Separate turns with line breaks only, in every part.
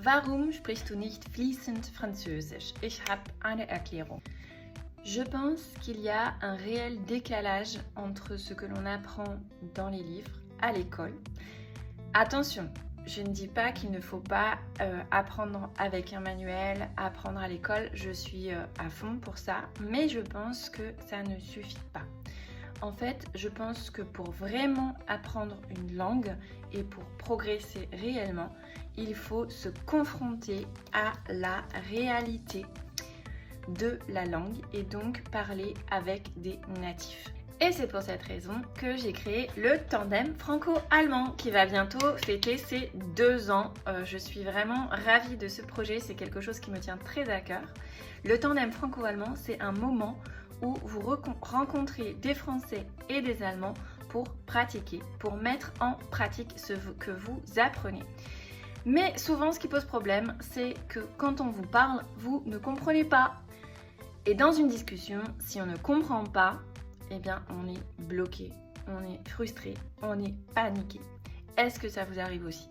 Warum sprichst du nicht fließend Französisch? Ich habe eine Erklärung. Je pense qu'il y a un réel décalage entre ce que l'on apprend dans les livres à l'école. Attention, je ne dis pas qu'il ne faut pas apprendre avec un manuel, apprendre à l'école, je suis à fond pour ça, mais je pense que ça ne suffit pas. En fait, je pense que pour vraiment apprendre une langue et pour progresser réellement, il faut se confronter à la réalité de la langue et donc parler avec des natifs. Et c'est pour cette raison que j'ai créé le tandem franco-allemand qui va bientôt fêter ses 2 ans. Je suis vraiment ravie de ce projet, c'est quelque chose qui me tient très à cœur. Le tandem franco-allemand, c'est un moment où vous rencontrez des Français et des Allemands pour pratiquer, pour mettre en pratique ce que vous apprenez. Mais souvent, ce qui pose problème, c'est que quand on vous parle, vous ne comprenez pas. Et dans une discussion, si on ne comprend pas, eh bien, on est bloqué, on est frustré, on est paniqué. Est-ce que ça vous arrive aussi ?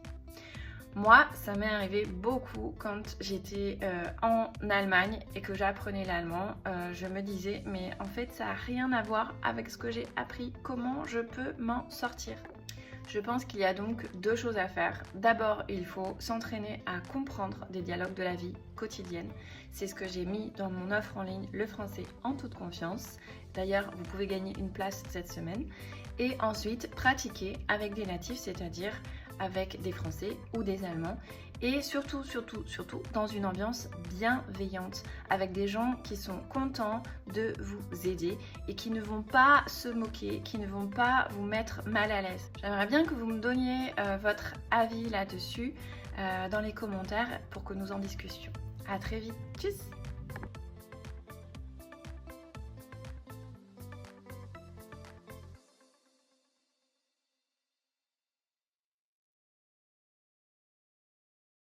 Moi, ça m'est arrivé beaucoup quand j'étais en Allemagne et que j'apprenais l'allemand. Je me disais, mais en fait, ça n'a rien à voir avec ce que j'ai appris. Comment je peux m'en sortir ? Je pense qu'il y a donc 2 choses à faire. D'abord, il faut s'entraîner à comprendre des dialogues de la vie quotidienne. C'est ce que j'ai mis dans mon offre en ligne, le français en toute confiance. D'ailleurs, vous pouvez gagner une place cette semaine. Et ensuite, pratiquer avec des natifs, c'est-à-dire avec des Français ou des Allemands. Et surtout, dans une ambiance bienveillante, avec des gens qui sont contents de vous aider et qui ne vont pas se moquer, qui ne vont pas vous mettre mal à l'aise. J'aimerais bien que vous me donniez votre avis là-dessus dans les commentaires pour que nous en discutions. À très vite. Tchuss!